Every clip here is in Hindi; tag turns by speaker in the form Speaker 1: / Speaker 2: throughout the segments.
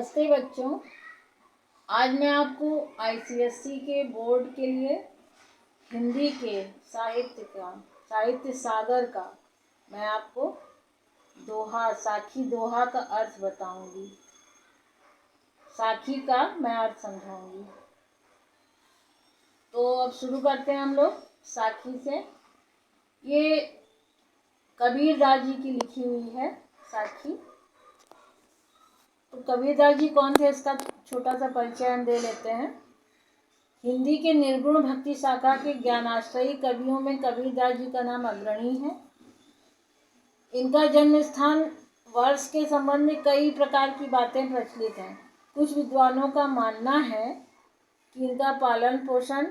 Speaker 1: नमस्ते बच्चों। आज मैं आपको आईसीएसई के बोर्ड के लिए हिंदी के साहित्य सागर का मैं आपको साखी दोहा का अर्थ बताऊंगी। साखी का मैं अर्थ समझाऊंगी। तो अब शुरू करते हैं हम लोग साखी से। ये कबीरदास जी की लिखी हुई है साखी। तो कबीरदास जी कौन थे, इसका छोटा सा परिचय हम दे लेते हैं। हिंदी के निर्गुण भक्ति शाखा के ज्ञानाश्रयी कवियों में कबीरदास जी का नाम अग्रणी है। इनका जन्म स्थान वर्ष के संबंध में कई प्रकार की बातें प्रचलित हैं। कुछ विद्वानों का मानना है कि इनका पालन पोषण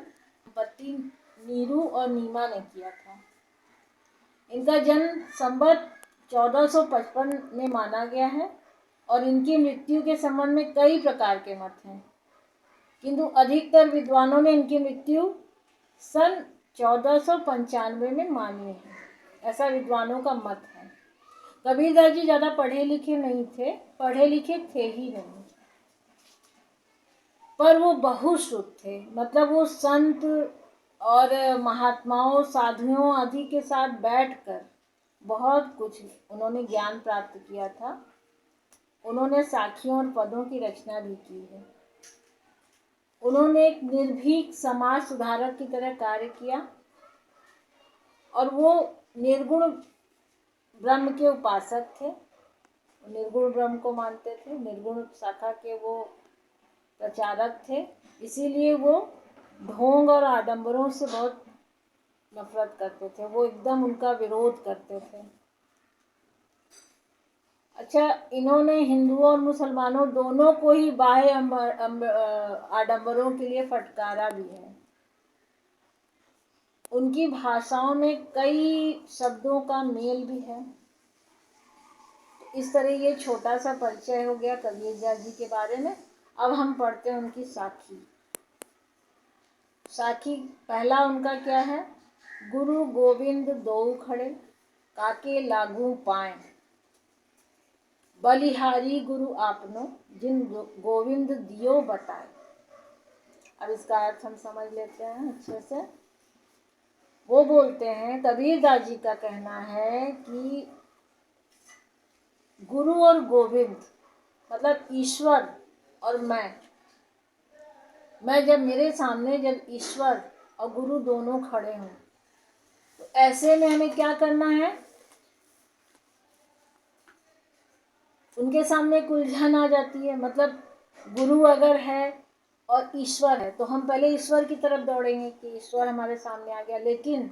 Speaker 1: पति नीरू और नीमा ने किया था। इनका जन्म संवत 1455 में माना गया है और इनकी मृत्यु के संबंध में कई प्रकार के मत हैं, किंतु अधिकतर विद्वानों ने इनकी मृत्यु सन 1495 में मानी है, ऐसा विद्वानों का मत है। कबीरदास जी ज़्यादा पढ़े लिखे थे ही नहीं, पर वो बहुत शुद्ध थे। मतलब वो संत और महात्माओं साधुओं आदि के साथ बैठकर बहुत कुछ उन्होंने ज्ञान प्राप्त किया था। उन्होंने साखियों और पदों की रचना भी की है। उन्होंने एक निर्भीक समाज सुधारक की तरह कार्य किया और वो निर्गुण ब्रह्म के उपासक थे। निर्गुण ब्रह्म को मानते थे, निर्गुण शाखा के वो प्रचारक थे। इसीलिए वो ढोंग और आडंबरों से बहुत नफरत करते थे। वो एकदम उनका विरोध करते थे। अच्छा, इन्होंने हिंदुओं और मुसलमानों दोनों को ही बाह्य आडंबरों के लिए फटकारा भी है। उनकी भाषाओं में कई शब्दों का मेल भी है। इस तरह ये छोटा सा परिचय हो गया कबीरदास जी के बारे में। अब हम पढ़ते हैं उनकी साखी। साखी पहला उनका क्या है? गुरु गोविंद दो खड़े, काके लागू पाए, बलिहारी गुरु आपनो, जिन गोविंद दियो बताए। अब इसका अर्थ हम समझ लेते हैं अच्छे से। वो बोलते हैं, कबीरदास जी का कहना है कि गुरु और गोविंद मतलब ईश्वर और मैं जब मेरे सामने जब ईश्वर और गुरु दोनों खड़े हों तो ऐसे में हमें क्या करना है? उनके सामने एक उलझन आ जाती है। मतलब गुरु अगर है और ईश्वर है तो हम पहले ईश्वर की तरफ दौड़ेंगे कि ईश्वर हमारे सामने आ गया। लेकिन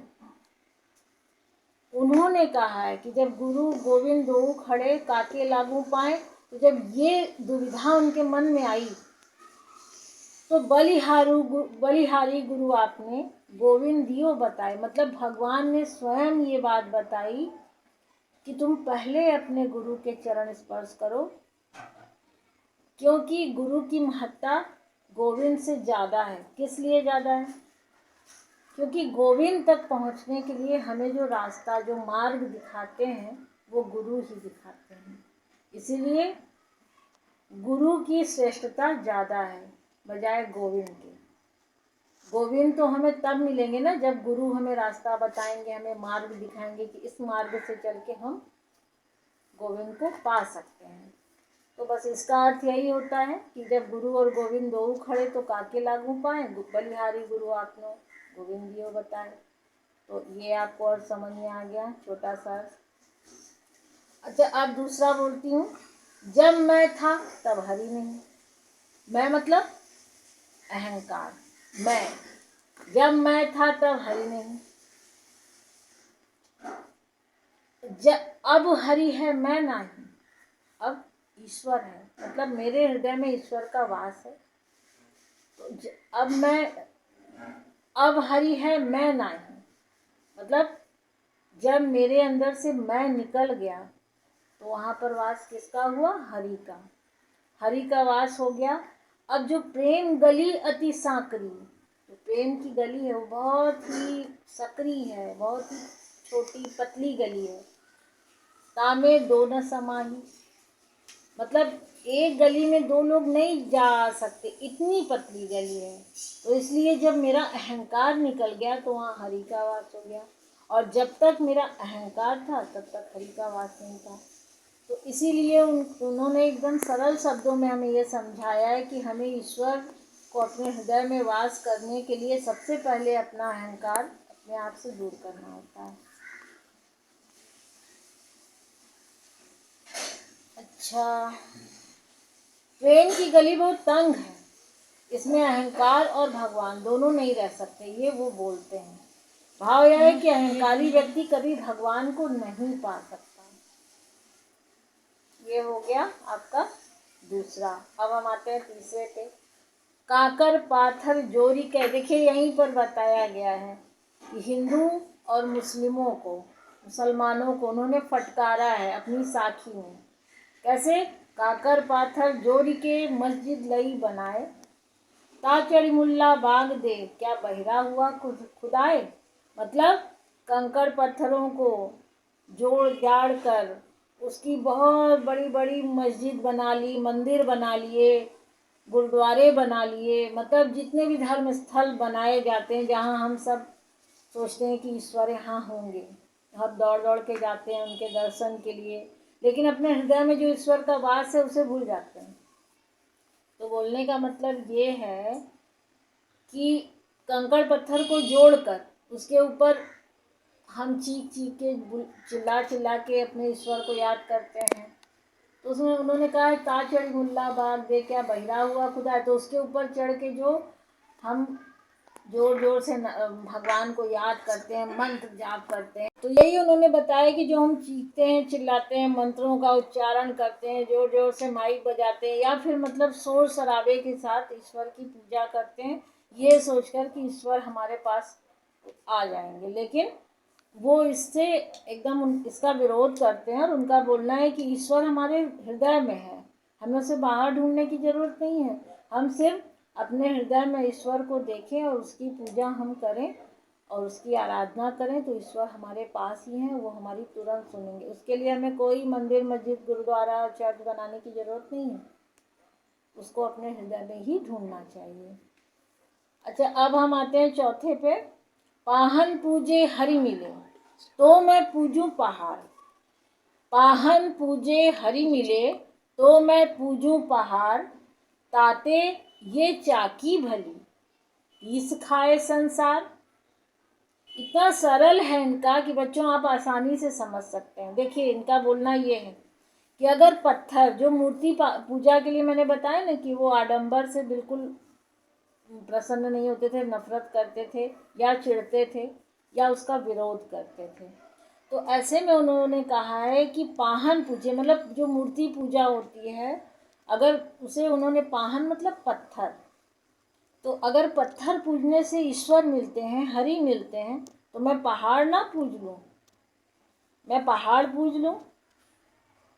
Speaker 1: उन्होंने कहा है कि जब गुरु गोविंद दो खड़े काके लागू पाए, तो जब ये दुविधा उनके मन में आई तो बलिहारी गुरु आपने गोविंद दियो बताए। मतलब भगवान ने स्वयं ये बात बताई कि तुम पहले अपने गुरु के चरण स्पर्श करो, क्योंकि गुरु की महत्ता गोविंद से ज़्यादा है। किस लिए ज़्यादा है? क्योंकि गोविंद तक पहुंचने के लिए हमें जो रास्ता जो मार्ग दिखाते हैं वो गुरु ही दिखाते हैं। इसीलिए गुरु की श्रेष्ठता ज़्यादा है बजाय गोविंद के। गोविंद तो हमें तब मिलेंगे ना जब गुरु हमें रास्ता बताएंगे, हमें मार्ग दिखाएंगे कि इस मार्ग से चल के हम गोविंद को पा सकते हैं। तो बस इसका अर्थ यही होता है कि जब गुरु और गोविंद दो खड़े तो काके लागू पाए, बलिहारी गुरु आपनो गोविंद दियो बताए। तो ये आपको और समझ में आ गया छोटा सा। अच्छा, अब दूसरा बोलती हूँ। जब मैं था तब हरि नहीं। मैं मतलब अहंकार। जब मैं था तब हरि नहीं। अब हरि है, मैं नहीं। अब ईश्वर है, मतलब मेरे हृदय में ईश्वर का वास है। तो अब हरि है, मैं नहीं। मतलब जब मेरे अंदर से मैं निकल गया तो वहाँ पर वास किसका हुआ? हरि का। हरि का वास हो गया। अब जो प्रेम गली अति सांकरी, तो प्रेम की गली है वो बहुत ही सकरी है, बहुत ही छोटी पतली गली है। तामे दो न समाही, मतलब एक गली में दो लोग नहीं जा सकते, इतनी पतली गली है। तो इसलिए जब मेरा अहंकार निकल गया तो वहाँ हरि का वास हो गया, और जब तक मेरा अहंकार था तब तक हरि का वास नहीं था। तो इसीलिए उन्होंने एकदम सरल शब्दों में हमें ये समझाया है कि हमें ईश्वर को अपने हृदय में वास करने के लिए सबसे पहले अपना अहंकार अपने आप से दूर करना होता है। अच्छा, ट्रेन की गली बहुत तंग है, इसमें अहंकार और भगवान दोनों नहीं रह सकते, ये वो बोलते हैं। भाव यह है कि अहंकारी व्यक्ति कभी भगवान को नहीं पा सकता। ये हो गया आपका दूसरा। अब हम आते हैं तीसरे पे। काकर पाथर जोरी कह, देखिए यहीं पर बताया गया है कि हिंदू और मुस्लिमों को, मुसलमानों को उन्होंने फटकारा है अपनी साखी में। कैसे? काकर पाथर जोरी के मस्जिद लई बनाए, ताचड़ी मुल्ला बाग दे, क्या बहिरा हुआ खुदाए। मतलब कंकड़ पत्थरों को जोड़ जाड़ कर उसकी बहुत बड़ी बड़ी मस्जिद बना ली, मंदिर बना लिए, गुरुद्वारे बना लिए, मतलब जितने भी धर्म स्थल बनाए जाते हैं जहाँ हम सब सोचते हैं कि ईश्वर यहाँ होंगे, हम दौड़ दौड़ के जाते हैं उनके दर्शन के लिए, लेकिन अपने हृदय में जो ईश्वर का वास है उसे भूल जाते हैं। तो बोलने का मतलब ये है कि कंकड़ पत्थर को जोड़कर उसके ऊपर हम चीख चीख के चिल्ला चिल्ला के अपने ईश्वर को याद करते हैं। तो उसमें उन्होंने कहा है ताचड़ मुल्ला बाग दे, क्या बहिरा हुआ खुदा है। तो उसके ऊपर चढ़ के जो हम जोर जोर से भगवान को याद करते हैं, मंत्र जाप करते हैं, तो यही उन्होंने बताया कि जो हम चीखते हैं, चिल्लाते हैं, मंत्रों का उच्चारण करते हैं, जोर जोर से माइक बजाते हैं, या फिर मतलब शोर शराबे के साथ ईश्वर की पूजा करते हैं, ये सोचकर कि ईश्वर हमारे पास आ जाएंगे, लेकिन वो इससे एकदम इसका विरोध करते हैं। और उनका बोलना है कि ईश्वर हमारे हृदय में है, हमें उसे बाहर ढूंढने की ज़रूरत नहीं है। हम सिर्फ अपने हृदय में ईश्वर को देखें और उसकी पूजा हम करें और उसकी आराधना करें, तो ईश्वर हमारे पास ही हैं, वो हमारी तुरंत सुनेंगे। उसके लिए हमें कोई मंदिर, मस्जिद, गुरुद्वारा और चर्च बनाने की ज़रूरत नहीं है, उसको अपने हृदय में ही ढूंढना चाहिए। अच्छा, अब हम आते हैं चौथे पे। पाहन पूजे हरि मिले तो मैं पूजूं पहाड़, पाहन पूजे हरि मिले तो मैं पूजूं पहाड़, ताते ये चाकी भली पीस खाए संसार। इतना सरल है इनका कि बच्चों आप आसानी से समझ सकते हैं। देखिए इनका बोलना ये है कि अगर पत्थर, जो मूर्ति पूजा के लिए मैंने बताया ना कि वो आडंबर से बिल्कुल प्रसन्न नहीं होते थे, नफरत करते थे या चिढ़ते थे या उसका विरोध करते थे, तो ऐसे में उन्होंने कहा है कि पाहन पूजे, मतलब जो मूर्ति पूजा होती है, अगर उसे उन्होंने पाहन मतलब पत्थर, तो अगर पत्थर पूजने से ईश्वर मिलते हैं, हरि मिलते हैं, तो मैं पहाड़ ना पूज लूँ, मैं पहाड़ पूज लूँ,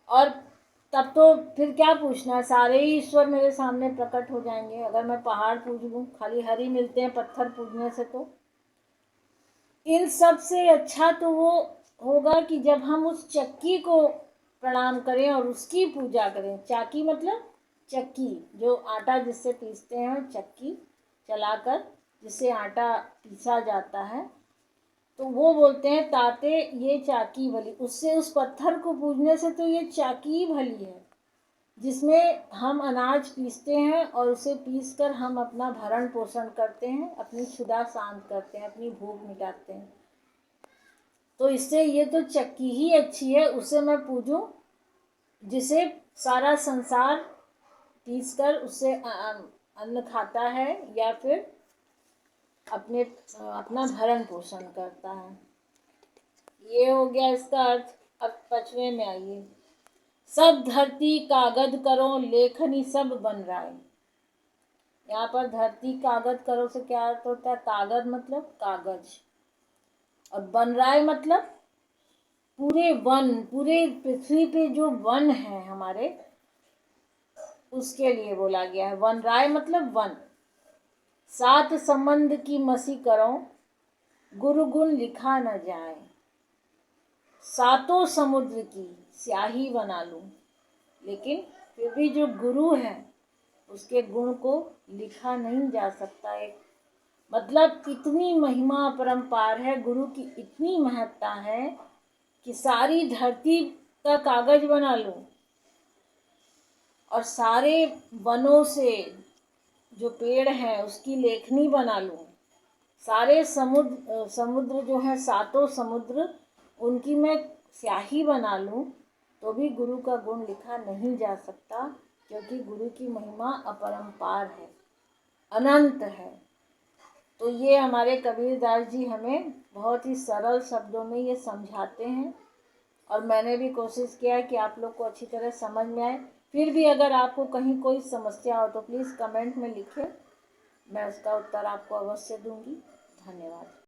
Speaker 1: और तब तो फिर क्या पूछना है, सारे ही ईश्वर मेरे सामने प्रकट हो जाएंगे अगर मैं पहाड़ पूज लूँ, खाली हरि मिलते हैं पत्थर पूजने से। तो इन सब से अच्छा तो वो होगा कि जब हम उस चक्की को प्रणाम करें और उसकी पूजा करें। चाकी मतलब चक्की, जो आटा जिससे पीसते हैं, चक्की चलाकर जिससे आटा पीसा जाता है, तो वो बोलते हैं ताते ये चाकी भली, उससे उस पत्थर को पूजने से तो ये चाकी भली है जिसमें हम अनाज पीसते हैं और उसे पीसकर हम अपना भरण पोषण करते हैं, अपनी क्षुधा शांत करते हैं, अपनी भूख मिटाते हैं। तो इससे ये तो चक्की ही अच्छी है, उसे मैं पूजूं जिसे सारा संसार पीसकर उससे अन्न खाता है या फिर अपना भरण पोषण करता है। ये हो गया इसका अर्थ। अब पांचवें में आइए। सब धरती कागज करो, लेखनी सब बन रहा है। यहाँ पर धरती कागज करो से क्या अर्थ होता है? कागज मतलब कागज, और बन रहा है मतलब पूरे वन, पूरे पृथ्वी पे जो वन है हमारे, उसके लिए बोला गया है। वन राय मतलब वन। सात संबंध की मसी करो, गुरु गुण लिखा न जाए। सातों समुद्र की स्याही बना लूं, लेकिन फिर भी जो गुरु है उसके गुण को लिखा नहीं जा सकता। एक मतलब इतनी महिमा अपरंपार है, गुरु की इतनी महत्ता है कि सारी धरती का कागज बना लूं और सारे वनों से जो पेड़ है उसकी लेखनी बना लूं, सारे समुद्र जो है, सातों समुद्र, उनकी मैं स्याही बना लूं, तो भी गुरु का गुण लिखा नहीं जा सकता, क्योंकि गुरु की महिमा अपरंपार है, अनंत है। तो ये हमारे कबीरदास जी हमें बहुत ही सरल शब्दों में ये समझाते हैं, और मैंने भी कोशिश किया है कि आप लोग को अच्छी तरह समझ में आए। फिर भी अगर आपको कहीं कोई समस्या हो तो प्लीज़ कमेंट में लिखें, मैं उसका उत्तर आपको अवश्य दूंगी। धन्यवाद।